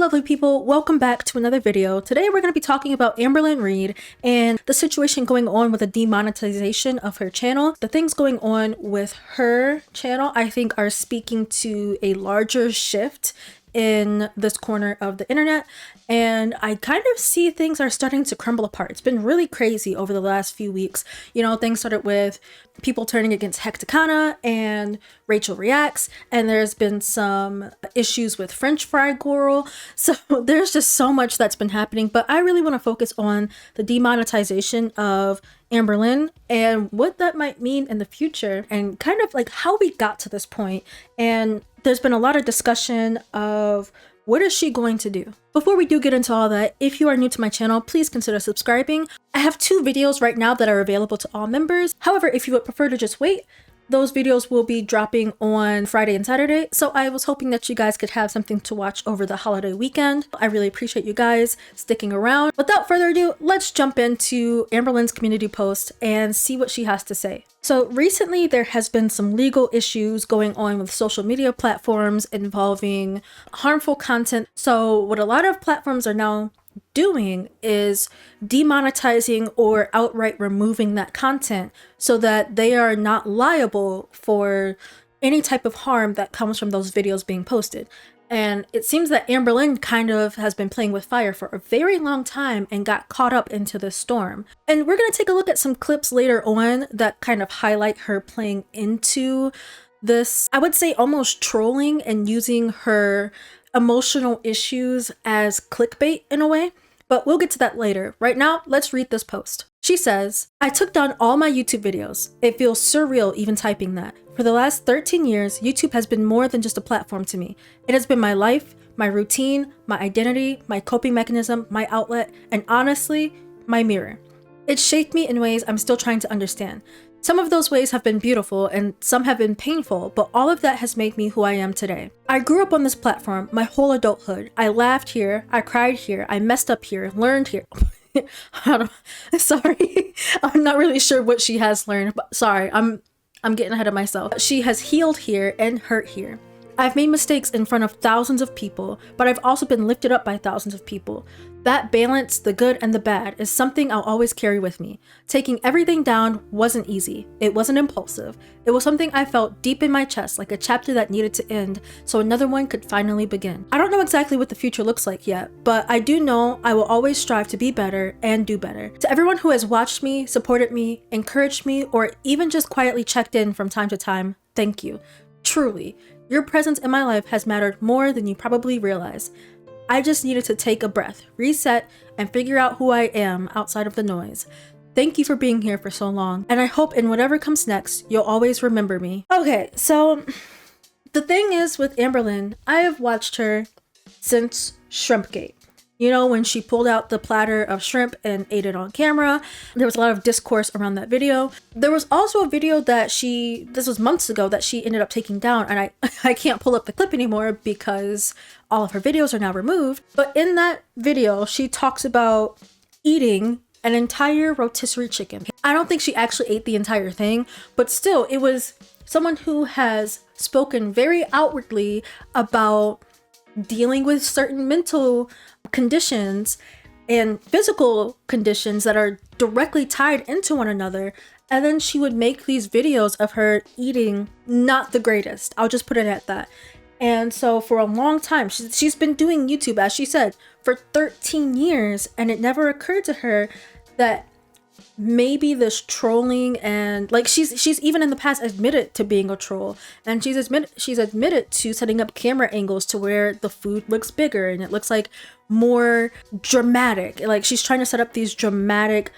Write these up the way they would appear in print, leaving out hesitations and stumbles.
lovely people, welcome back to another video. Today we're going to be talking about Amberlynn Reid and the situation going on with the demonetization of her channel. The things going on with her channel I think are speaking to a larger shift in this corner of the internet, and I kind of see things are starting to crumble apart. It's been really crazy over the last few weeks. You know, things started with people turning against Hecticana and Rachel Reacts, and there's been some issues with French Fry Gorl. So there's just so much that's been happening, but I really want to focus on the demonetization of Amberlynn and what that might mean in the future, and kind of like how we got to this point. And there's been a lot of discussion of what is she going to do? Before we do get into all that, if you are new to my channel, please consider subscribing. I have 2 videos right now that are available to all members. However, if you would prefer to just wait, those videos will be dropping on Friday and Saturday, so I was hoping that you guys could have something to watch over the holiday weekend. I really appreciate you guys sticking around. Without further ado, let's jump into Amberlynn's community post and see what she has to say. So recently there has been some legal issues going on with social media platforms involving harmful content. So what a lot of platforms are now doing is demonetizing or outright removing that content so that they are not liable for any type of harm that comes from those videos being posted. And it seems that Amberlynn kind of has been playing with fire for a very long time and got caught up into this storm. And we're going to take a look at some clips later on that kind of highlight her playing into this, I would say, almost trolling and using her emotional issues as clickbait in a way, but we'll get to that later. Right now, let's read this post. She says, "I took down all my YouTube videos. It feels surreal even typing that. For the last 13 years, YouTube has been more than just a platform to me. It has been my life, my routine, my identity, my coping mechanism, my outlet, and honestly, my mirror. It shaped me in ways I'm still trying to understand. Some of those ways have been beautiful and some have been painful, but all of that has made me who I am today. I grew up on this platform my whole adulthood. I laughed here, I cried here, I messed up here, learned here." Sorry, I'm not really sure what she has learned, but sorry, I'm getting ahead of myself. "She has healed here and hurt here. I've made mistakes in front of thousands of people, but I've also been lifted up by thousands of people. That balance, the good and the bad, is something I'll always carry with me. Taking everything down wasn't easy. It wasn't impulsive. It was something I felt deep in my chest, like a chapter that needed to end so another one could finally begin. I don't know exactly what the future looks like yet, but I do know I will always strive to be better and do better. To everyone who has watched me, supported me, encouraged me, or even just quietly checked in from time to time, thank you. Truly, your presence in my life has mattered more than you probably realize. I just needed to take a breath, reset, and figure out who I am outside of the noise. Thank you for being here for so long, and I hope in whatever comes next, you'll always remember me." Okay, so the thing is with Amberlynn, I have watched her since Shrimpgate. You know, when she pulled out the platter of shrimp and ate it on camera. There was a lot of discourse around that video. There was also a video that this was months ago, that she ended up taking down, and I can't pull up the clip anymore because all of her videos are now removed. But in that video, she talks about eating an entire rotisserie chicken. I don't think she actually ate the entire thing, but still, it was someone who has spoken very outwardly about dealing with certain mental conditions and physical conditions that are directly tied into one another. And then she would make these videos of her eating not the greatest. I'll just put it at that. And so for a long time, she's been doing YouTube, as she said, for 13 years. And it never occurred to her that maybe this trolling, and like she's even in the past admitted to being a troll, and she's admitted to setting up camera angles to where the food looks bigger and it looks like more dramatic. Like she's trying to set up these dramatic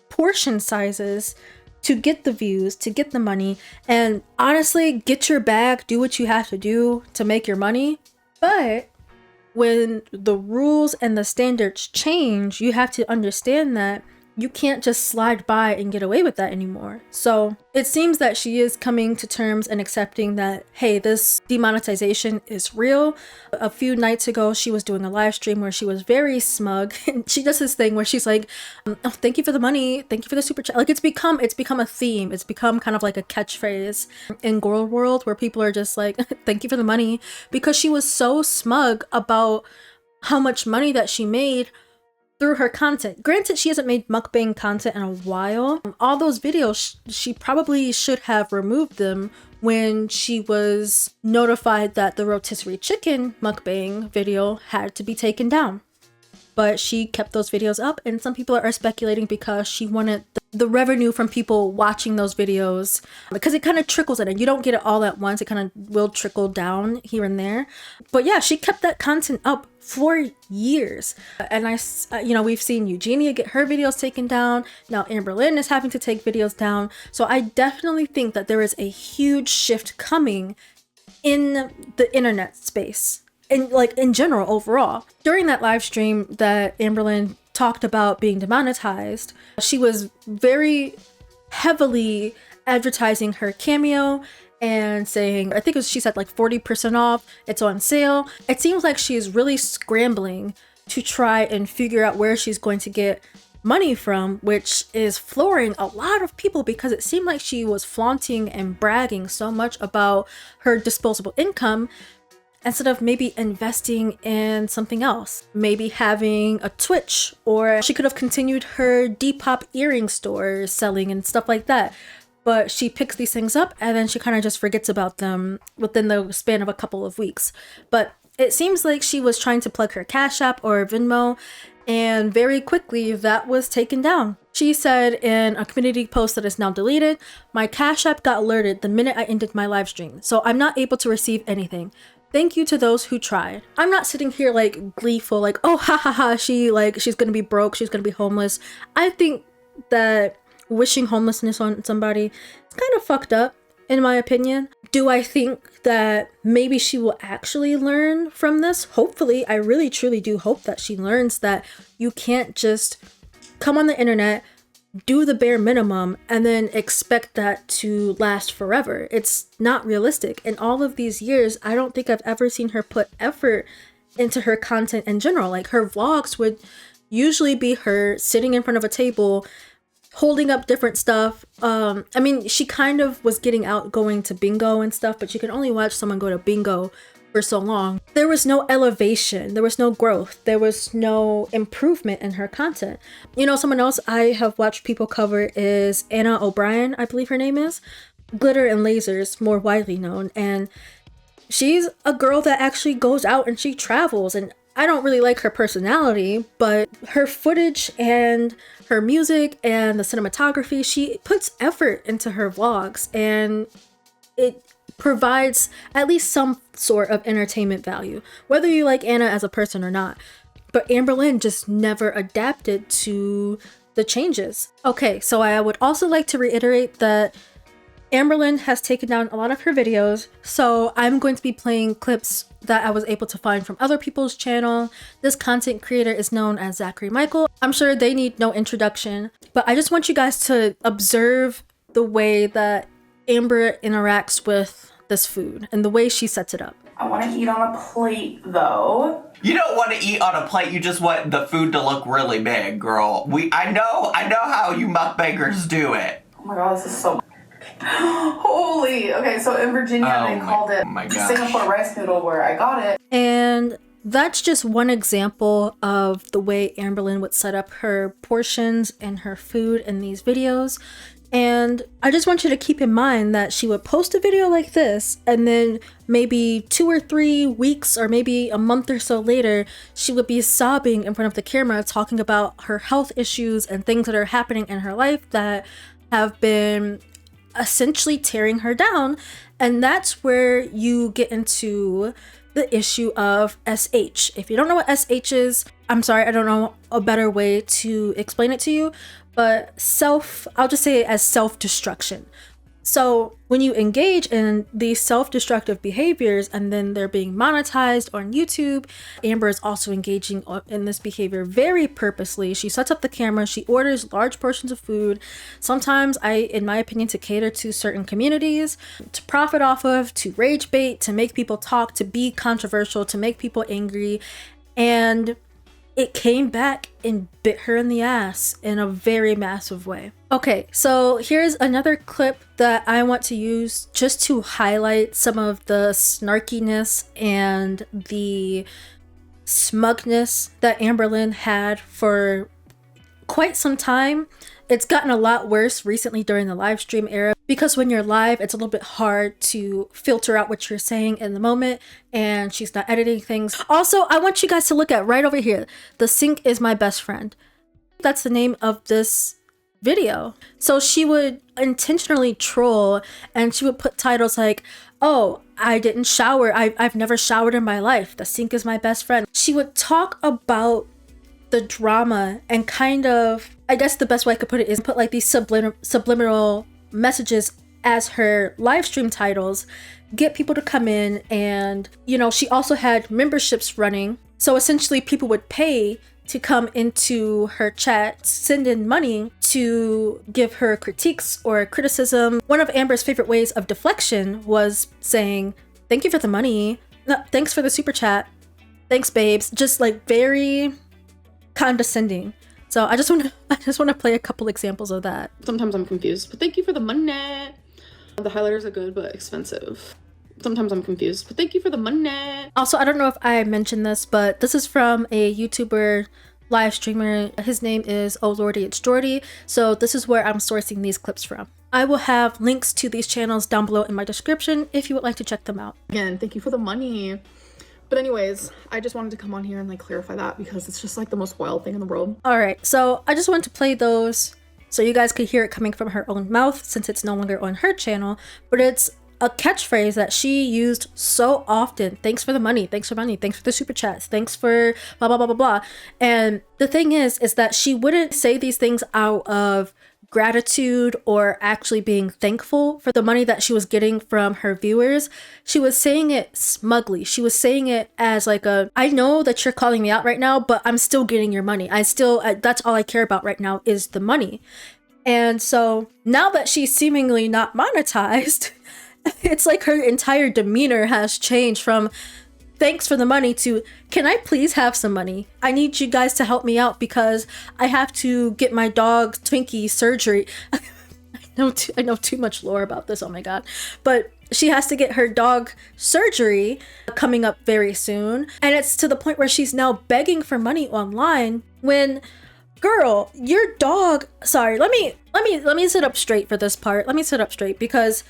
portion sizes to get the views, to get the money, and honestly, get your bag, do what you have to do to make your money. But when the rules and the standards change, you have to understand that you can't just slide by and get away with that anymore. So it seems that she is coming to terms and accepting that, hey, this demonetization is real. A few nights ago, she was doing a live stream where she was very smug. And she does this thing where she's like, "Oh, thank you for the money. Thank you for the super chat." Like it's become a theme. It's become kind of like a catchphrase in Gorl world where people are just like, "Thank you for the money," because she was so smug about how much money that she made through her content. Granted, she hasn't made mukbang content in a while. All those videos, she probably should have removed them when she was notified that the rotisserie chicken mukbang video had to be taken down. But she kept those videos up, and some people are speculating because she wanted the revenue from people watching those videos, because it kind of trickles in, and you don't get it all at once. It kind of will trickle down here and there. But yeah, she kept that content up for years. And we've seen Eugenia get her videos taken down. Now Amberlynn is having to take videos down. So I definitely think that there is a huge shift coming in the internet space. And like in general, overall. During that live stream that Amberlynn talked about being demonetized, she was very heavily advertising her Cameo and saying, I think she said like 40% off, it's on sale. It seems like she is really scrambling to try and figure out where she's going to get money from, which is flooring a lot of people, because it seemed like she was flaunting and bragging so much about her disposable income, instead of maybe investing in something else, maybe having a Twitch, or she could have continued her Depop earring store selling and stuff like that. But she picks these things up and then she kind of just forgets about them within the span of a couple of weeks. But it seems like she was trying to plug her Cash App or Venmo, and very quickly that was taken down. She said in a community post that is now deleted, "My Cash App got alerted the minute I ended my live stream, so I'm not able to receive anything. Thank you to those who tried." I'm not sitting here like gleeful, like, oh, ha ha ha, she's gonna be broke, she's gonna be homeless. I think that wishing homelessness on somebody is kind of fucked up, in my opinion. Do I think that maybe she will actually learn from this? Hopefully. I really truly do hope that she learns that you can't just come on the internet, do the bare minimum, and then expect that to last forever. It's not realistic. In all of these years, I don't think I've ever seen her put effort into her content in general. Like, her vlogs would usually be her sitting in front of a table, holding up different stuff. I mean, she kind of was getting out, going to bingo and stuff, but you can only watch someone go to bingo for so long. There was no elevation, there was no growth, there was no improvement in her content. You know, someone else I have watched people cover is Anna O'Brien, I believe her name is. Glitter and Lasers, more widely known. And she's a girl that actually goes out and she travels, and I don't really like her personality, but her footage and her music and the cinematography, she puts effort into her vlogs, and it provides at least some sort of entertainment value, whether you like Anna as a person or not. But Amberlynn just never adapted to the changes. Okay, so I would also like to reiterate that Amberlynn has taken down a lot of her videos, so I'm going to be playing clips that I was able to find from other people's channel. This content creator is known as Zachary Michael. I'm sure they need no introduction, but I just want you guys to observe the way that Amber interacts with this food and the way she sets it up. I want to eat on a plate though. You don't want to eat on a plate, you just want the food to look really big, girl. I know how you mukbangers do it. Oh my god, this is so holy. Okay, so in Virginia they called it Singapore rice noodle where I got it. And that's just one example of the way Amberlynn would set up her portions and her food in these videos. And I just want you to keep in mind that she would post a video like this, and then maybe 2 or 3 weeks or maybe a month or so later, she would be sobbing in front of the camera talking about her health issues and things that are happening in her life that have been essentially tearing her down. And that's where you get into the issue of SH. If you don't know what SH is, I'm sorry, I don't know a better way to explain it to you, but I'll just say it as self-destruction. So when you engage in these self-destructive behaviors and then they're being monetized on YouTube, Amber is also engaging in this behavior very purposely. She sets up the camera, she orders large portions of food, sometimes in my opinion, to cater to certain communities, to profit off of, to rage bait, to make people talk, to be controversial, to make people angry. And it came back and bit her in the ass in a very massive way. Okay, so here's another clip that I want to use just to highlight some of the snarkiness and the smugness that Amberlynn had for quite some time. It's gotten a lot worse recently during the live stream era, because when you're live, it's a little bit hard to filter out what you're saying in the moment, and she's not editing things. Also, I want you guys to look at right over here. The sink is my best friend. That's the name of this video. So she would intentionally troll, and she would put titles like, oh, I didn't shower. I've never showered in my life. The sink is my best friend. She would talk about the drama and kind of, I guess the best way I could put it is put like these subliminal messages as her live stream titles, get people to come in. And, you know, she also had memberships running. So essentially people would pay to come into her chat, send in money to give her critiques or criticism. One of Amber's favorite ways of deflection was saying, thank you for the money. No, thanks for the super chat. Thanks, babes. Just like very condescending. So I just want to play a couple examples of that. Sometimes I'm confused, but thank you for the money. The highlighters are good but expensive. Sometimes I'm confused, but thank you for the money. Also, I don't know if I mentioned this, but this is from a YouTuber live streamer. His name is Oh Lordy It's Jordy. So this is where I'm sourcing these clips from. I will have links to these channels down below in my description if you would like to check them out. Again, thank you for the money. But anyways, I just wanted to come on here and like clarify that, because it's just like the most wild thing in the world. All right, so I just wanted to play those so you guys could hear it coming from her own mouth, since it's no longer on her channel, but it's a catchphrase that she used so often. Thanks for the money, thanks for money, thanks for the super chats, thanks for blah, blah, blah, blah, blah. And the thing is that she wouldn't say these things out of gratitude or actually being thankful for the money that she was getting from her viewers. She was saying it smugly. She was saying it as like a, I know that you're calling me out right now, but I'm still getting your money. That's all I care about right now is the money. And so now that she's seemingly not monetized, it's like her entire demeanor has changed from thanks for the money to, can I please have some money? I need you guys to help me out because I have to get my dog Twinkie surgery. I know too much lore about this, oh my god. But she has to get her dog surgery coming up very soon. And it's to the point where she's now begging for money online when, girl, your dog, sorry, let me sit up straight for this part. Let me sit up straight, because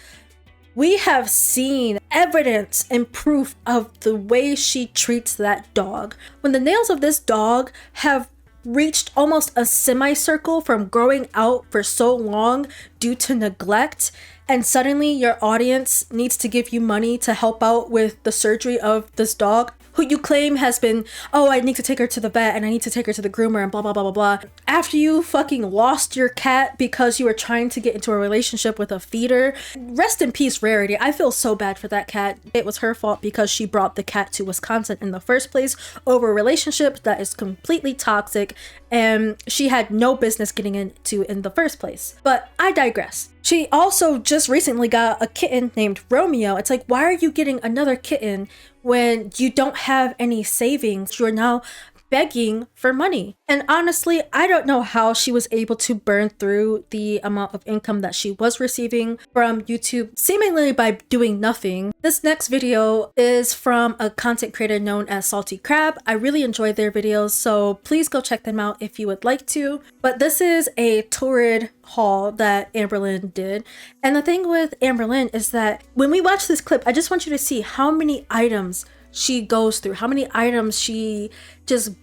we have seen evidence and proof of the way she treats that dog. When the nails of this dog have reached almost a semicircle from growing out for so long due to neglect, and suddenly your audience needs to give you money to help out with the surgery of this dog, who you claim has been, oh, I need to take her to the vet and I need to take her to the groomer and blah, blah, blah, blah, blah. After you fucking lost your cat because you were trying to get into a relationship with a feeder. Rest in peace, Rarity. I feel so bad for that cat. It was her fault because she brought the cat to Wisconsin in the first place over a relationship that is completely toxic and she had no business getting into in the first place. But I digress. She also just recently got a kitten named Romeo. It's like, why are you getting another kitten when you don't have any savings? You're now begging for money. And honestly, I don't know how she was able to burn through the amount of income that she was receiving from YouTube, seemingly by doing nothing. This next video is from a content creator known as Salty Crab. I really enjoy their videos, so please go check them out if you would like to. But this is a torrid haul that Amberlynn did. And the thing with Amberlynn is that when we watch this clip, I just want you to see how many items she goes through, how many items she just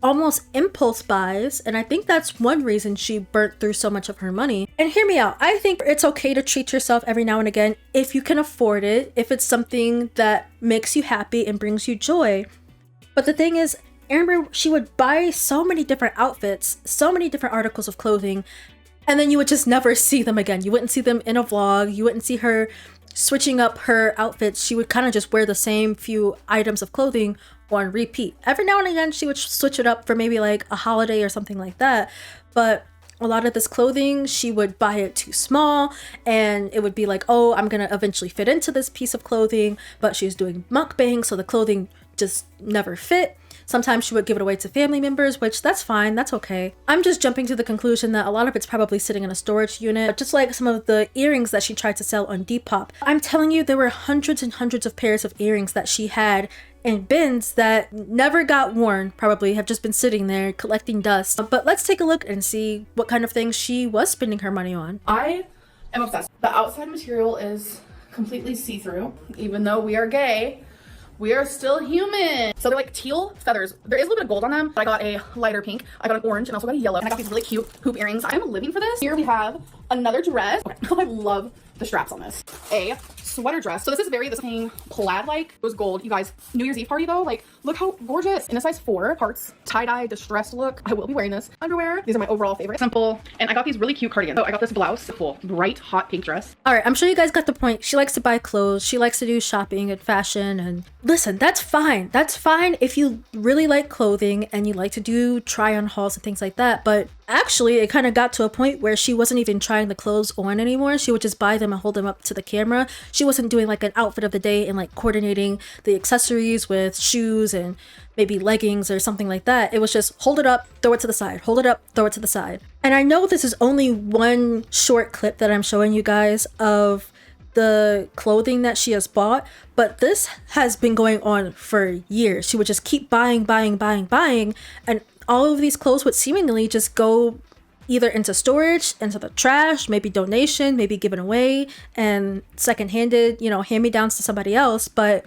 almost impulse buys, and I think that's one reason she burnt through so much of her money. And hear me out, I think it's okay to treat yourself every now and again if you can afford it, if it's something that makes you happy and brings you joy. But the thing is, Amber, she would buy so many different outfits, so many different articles of clothing, and then you would just never see them again. You wouldn't see them in a vlog, you wouldn't see her switching up her outfits. She would kind of just wear the same few items of clothing on repeat. Every now and again she would switch it up for maybe like a holiday or something like that, but a lot of this clothing she would buy it too small, and it would be like, oh, I'm gonna eventually fit into this piece of clothing, but she's doing mukbang, so the clothing just never fit. Sometimes she would give it away to family members, which that's fine, that's okay. I'm just jumping to the conclusion that a lot of it's probably sitting in a storage unit, just like some of the earrings that she tried to sell on Depop. I'm telling you, there were hundreds and hundreds of pairs of earrings that she had in bins that never got worn, probably have just been sitting there collecting dust. But let's take a look and see what kind of things she was spending her money on. I am obsessed. The outside material is completely see-through. Even though we are gay, we are still human. So they're like teal feathers. There is a little bit of gold on them, but I got a lighter pink. I got an orange and also got a yellow. And I got these really cute hoop earrings. I am living for this. Here we have another dress. Okay. I love the straps on this. A sweater dress. So this is very, this thing plaid-like. It was gold. You guys, New Year's Eve party though, like look how gorgeous. In a size 4, hearts, tie-dye, distressed look. I will be wearing this. Underwear. These are my overall favorite. Simple. And I got these really cute cardigans. So I got this blouse, full, bright, hot pink dress. All right, I'm sure you guys got the point. She likes to buy clothes. She likes to do shopping and fashion. And listen, that's fine. That's fine if you really like clothing and you like to do try-on hauls and things like that. But actually, it kind of got to a point where she wasn't even trying the clothes on anymore. She would just buy them and hold them up to the camera. She wasn't doing like an outfit of the day and like coordinating the accessories with shoes and maybe leggings or something like that. It was just hold it up, throw it to the side, hold it up, throw it to the side. And I know this is only one short clip that I'm showing you guys of the clothing that she has bought, but this has been going on for years. She would just keep buying, and all of these clothes would seemingly just go either into storage, into the trash, maybe donation, maybe given away, and second-handed, you know, hand-me-downs to somebody else. But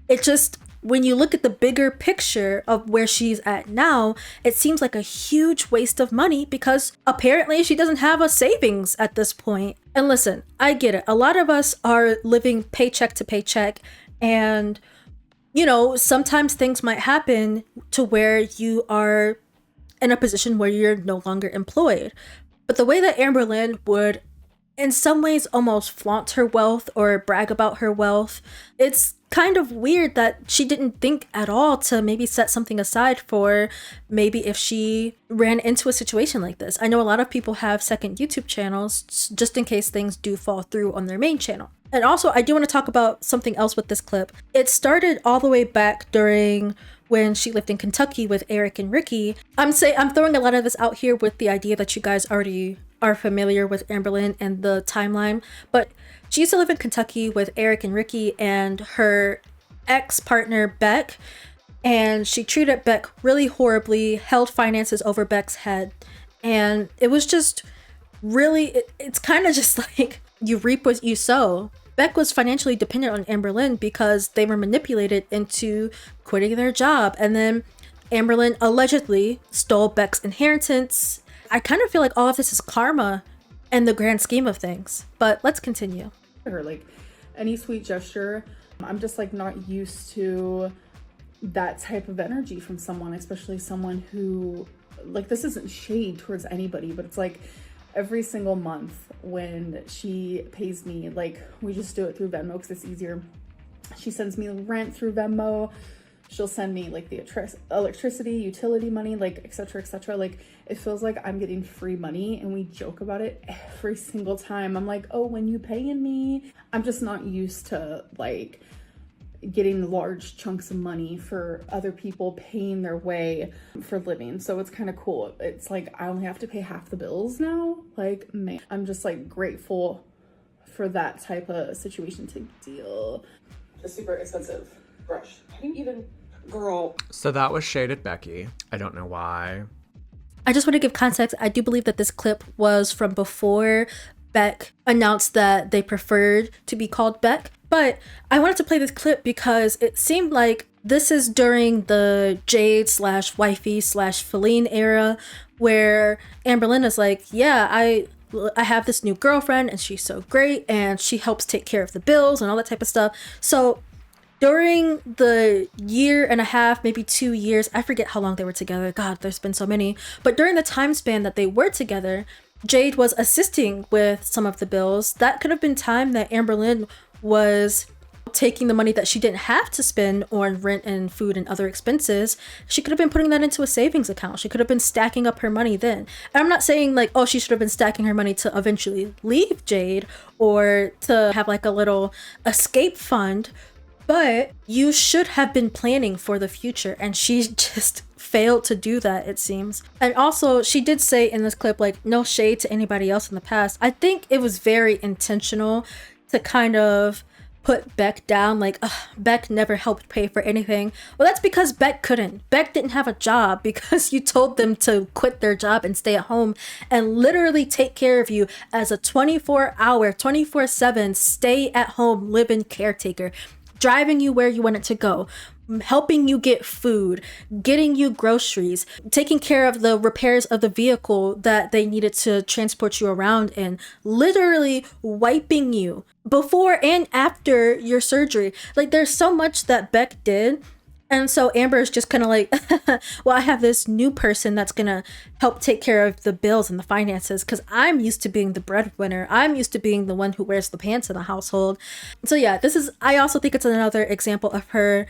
it just, when you look at the bigger picture of where she's at now, it seems like a huge waste of money because apparently she doesn't have a savings at this point. And listen, I get it. A lot of us are living paycheck to paycheck, and you know, sometimes things might happen to where you are in a position where you're no longer employed. But the way that Amberlynn would, in some ways, almost flaunt her wealth or brag about her wealth, it's kind of weird that she didn't think at all to maybe set something aside for maybe if she ran into a situation like this. I know a lot of people have second YouTube channels just in case things do fall through on their main channel. And also, I do want to talk about something else with this clip. It started all the way back during when she lived in Kentucky with Eric and Ricky. I'm throwing a lot of this out here with the idea that you guys already are familiar with Amberlynn and the timeline, but she used to live in Kentucky with Eric and Ricky and her ex-partner Beck, and she treated Beck really horribly, held finances over Beck's head, and it was just really, it's kind of just like you reap what you sow. Beck was financially dependent on Amberlynn because they were manipulated into quitting their job, and then Amberlynn allegedly stole Beck's inheritance. I kind of feel like all of this is karma in the grand scheme of things, but let's continue. Her, like any sweet gesture, I'm just like not used to that type of energy from someone, especially someone who, like, this isn't shade towards anybody, but it's like every single month when she pays me, like, we just do it through Venmo because it's easier. She sends me rent through Venmo. She'll send me like the electricity, utility money, like etc, etc. Like it feels like I'm getting free money, and we joke about it every single time. I'm like, oh, when you paying me? I'm just not used to like getting large chunks of money for other people paying their way for living. So it's kind of cool. It's like I only have to pay half the bills now. Like, man, I'm just like grateful for that type of situation to deal. A super expensive brush. How do you even, girl? So that was shaded Becky. I don't know why. I just want to give context. I do believe that this clip was from before Beck announced that they preferred to be called Beck. But I wanted to play this clip because it seemed like this is during the Jade / wifey / Feline era where Amberlynn is like, yeah, I have this new girlfriend and she's so great and she helps take care of the bills and all that type of stuff. So during the year and a half, maybe 2 years, I forget how long they were together. God, there's been so many. But during the time span that they were together, Jade was assisting with some of the bills. That could have been time that Amberlynn was taking the money that she didn't have to spend on rent and food and other expenses. She could have been putting that into a savings account. She could have been stacking up her money then. And I'm not saying like, oh, she should have been stacking her money to eventually leave Jade or to have like a little escape fund. But you should have been planning for the future, and she just failed to do that, it seems. And also, she did say in this clip, like, no shade to anybody else in the past. I think it was very intentional to kind of put Beck down, like, Beck never helped pay for anything. Well, that's because Beck couldn't. Beck didn't have a job because you told them to quit their job and stay at home and literally take care of you as a 24-hour, 24/7 stay at home live-in caretaker, driving you where you wanted to go, helping you get food, getting you groceries, taking care of the repairs of the vehicle that they needed to transport you around in, literally wiping you before and after your surgery. Like, there's so much that Beck did. And so Amber's just kind of like, well, I have this new person that's going to help take care of the bills and the finances because I'm used to being the breadwinner. I'm used to being the one who wears the pants in the household. So yeah, I also think it's another example of her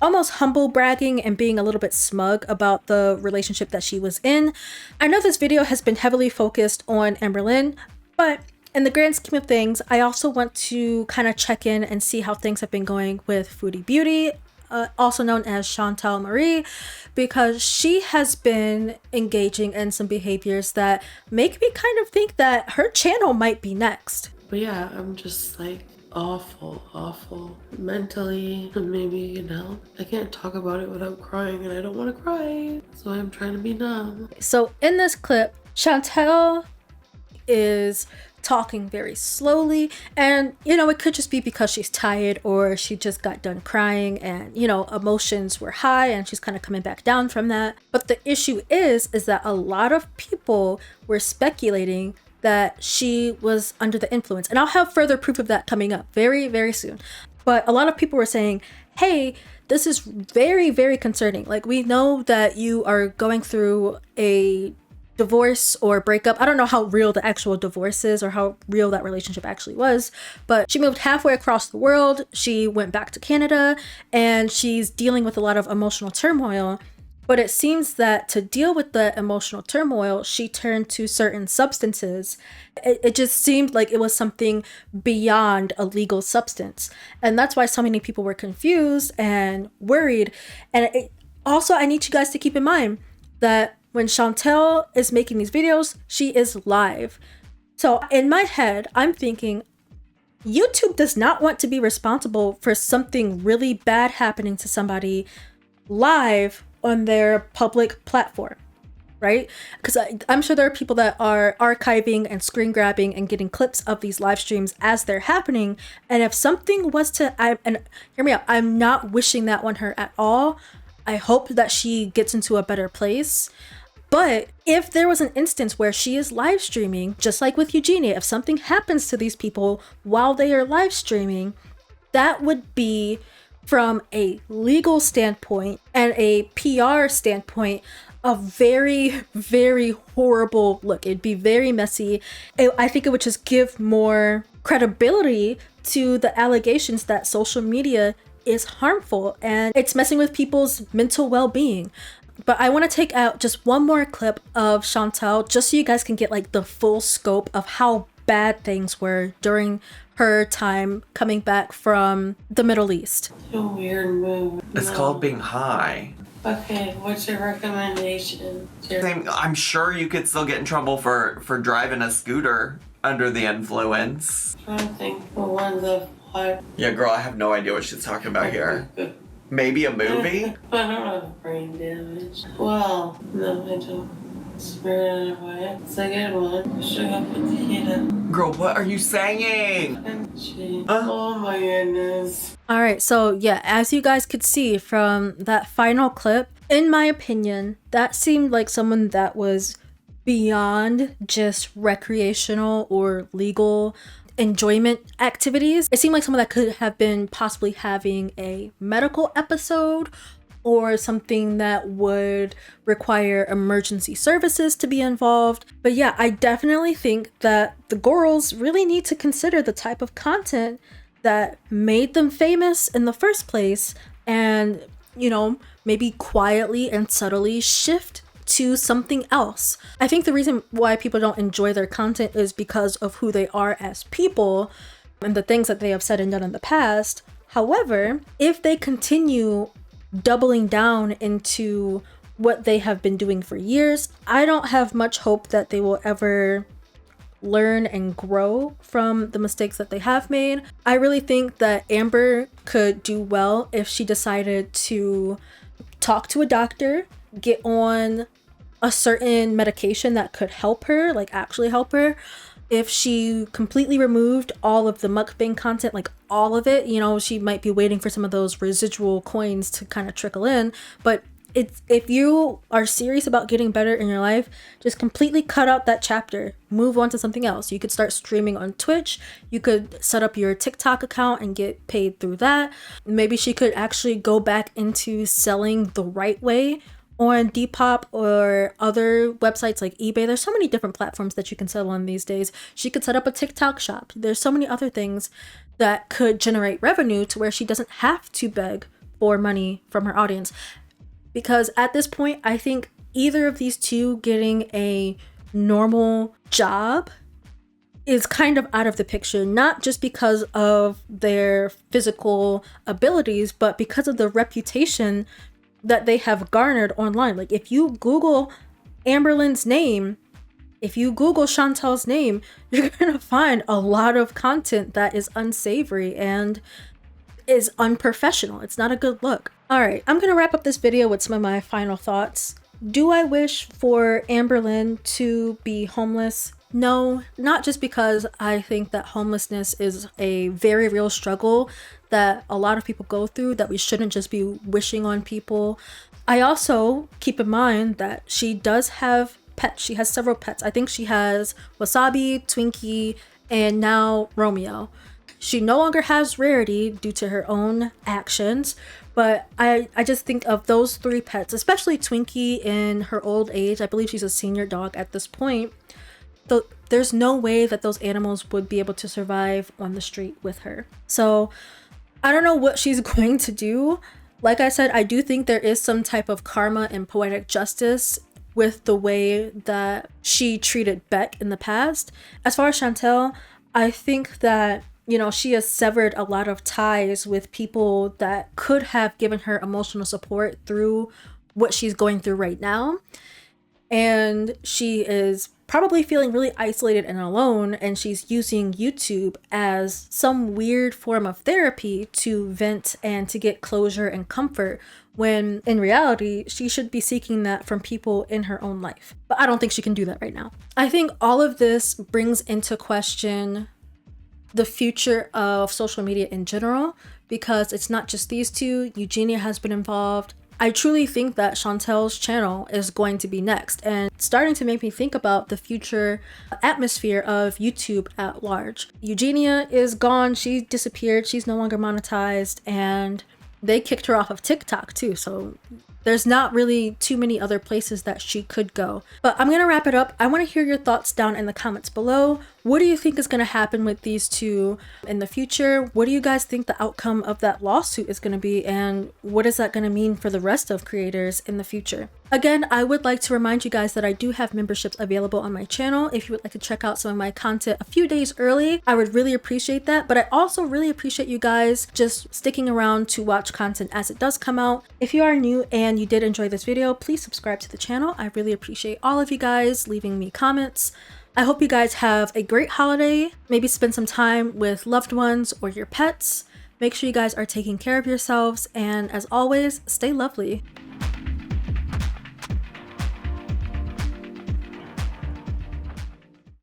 almost humble bragging and being a little bit smug about the relationship that she was in. I know this video has been heavily focused on Amberlynn, but in the grand scheme of things, I also want to kind of check in and see how things have been going with Foodie Beauty, also known as Chantal Marie, because she has been engaging in some behaviors that make me kind of think that her channel might be next. But yeah, I'm just like awful mentally, and maybe you can help. I can't talk about it without crying, and I don't want to cry, so I'm trying to be numb. So in this clip, Chantal is talking very slowly, and it could just be because she's tired or she just got done crying and emotions were high and she's kind of coming back down from that. But the issue is that a lot of people were speculating that she was under the influence, and I'll have further proof of that coming up very, very soon. But a lot of people were saying, hey, this is very, very concerning. Like, we know that you are going through a divorce or breakup. I don't know how real the actual divorce is or how real that relationship actually was, but she moved halfway across the world. She went back to Canada and she's dealing with a lot of emotional turmoil. But it seems that to deal with the emotional turmoil, she turned to certain substances. It just seemed like it was something beyond a legal substance. And that's why so many people were confused and worried. And also, I need you guys to keep in mind that when Chantal is making these videos, she is live. So in my head, I'm thinking, YouTube does not want to be responsible for something really bad happening to somebody live on their public platform, right? Because I'm sure there are people that are archiving and screen grabbing and getting clips of these live streams as they're happening. And if something was to, and hear me out, I'm not wishing that on her at all. I hope that she gets into a better place. But if there was an instance where she is live streaming, just like with Eugenia, if something happens to these people while they are live streaming, that would be, from a legal standpoint and a PR standpoint, a very, very horrible look. It'd be very messy. I think it would just give more credibility to the allegations that social media is harmful and it's messing with people's mental well-being. But I want to take out just one more clip of Chantal just so you guys can get like the full scope of how bad things were during her time coming back from the Middle East. A weird move. It's called being high. Okay, what's your recommendation? I'm sure you could still get in trouble for driving a scooter under the influence. I'm trying to think for one of what. Yeah, girl, I have no idea what she's talking about here. Maybe a movie? I don't have brain damage. Well, no, I don't. Spirit away. It's a good one. Sugar potato. Girl, what are you saying? Oh my goodness. All right, so yeah, as you guys could see from that final clip, in my opinion, that seemed like someone that was beyond just recreational or legal enjoyment activities. It seemed like someone that could have been possibly having a medical episode or something that would require emergency services to be involved. But yeah, I definitely think that the Gorls really need to consider the type of content that made them famous in the first place and, maybe quietly and subtly shift to something else. I think the reason why people don't enjoy their content is because of who they are as people and the things that they have said and done in the past. However, if they continue doubling down into what they have been doing for years, I don't have much hope that they will ever learn and grow from the mistakes that they have made. I really think that Amber could do well if she decided to talk to a doctor, get on a certain medication that could help her, like actually help her. If she completely removed all of the mukbang content, like all of it, you know, she might be waiting for some of those residual coins to kind of trickle in. But if you are serious about getting better in your life, just completely cut out that chapter, move on to something else. You could start streaming on Twitch. You could set up your TikTok account and get paid through that. Maybe she could actually go back into selling the right way on Depop or other websites like eBay. There's so many different platforms that you can sell on these days. She could set up a TikTok shop. There's so many other things that could generate revenue to where she doesn't have to beg for money from her audience. Because at this point, I think either of these two getting a normal job is kind of out of the picture, not just because of their physical abilities, but because of the reputation that they have garnered online. Like if you Google Amberlynn's name, if you Google Chantel's name, you're gonna find a lot of content that is unsavory and is unprofessional. It's not a good look. All right, I'm gonna wrap up this video with some of my final thoughts. Do I wish for Amberlynn to be homeless? No, not just because I think that homelessness is a very real struggle that a lot of people go through, that we shouldn't just be wishing on people. I also keep in mind that she does have pets. She has several pets. I think she has Wasabi, Twinkie, and now Romeo. She no longer has Rarity due to her own actions, but I just think of those three pets, especially Twinkie in her old age. I believe she's a senior dog at this point. So there's no way that those animals would be able to survive on the street with her. So I don't know what she's going to do. Like I said, I do think there is some type of karma and poetic justice with the way that she treated Beck in the past. As far as Chantel, I think that, you know, she has severed a lot of ties with people that could have given her emotional support through what she's going through right now. And she is probably feeling really isolated and alone, and she's using YouTube as some weird form of therapy to vent and to get closure and comfort, when in reality she should be seeking that from people in her own life. But I don't think she can do that right now. I think all of this brings into question the future of social media in general, because it's not just these two. Eugenia has been involved. I truly think that Chantel's channel is going to be next, and starting to make me think about the future atmosphere of YouTube at large. Eugenia is gone. She disappeared. She's no longer monetized, and they kicked her off of TikTok too. So there's not really too many other places that she could go. But I'm gonna wrap it up. I want to hear your thoughts down in the comments below. What do you think is gonna happen with these two in the future? What do you guys think the outcome of that lawsuit is gonna be? And what is that gonna mean for the rest of creators in the future? Again, I would like to remind you guys that I do have memberships available on my channel. If you would like to check out some of my content a few days early, I would really appreciate that. But I also really appreciate you guys just sticking around to watch content as it does come out. If you are new and you did enjoy this video, please subscribe to the channel. I really appreciate all of you guys leaving me comments. I hope you guys have a great holiday. Maybe spend some time with loved ones or your pets. Make sure you guys are taking care of yourselves, and as always, stay lovely.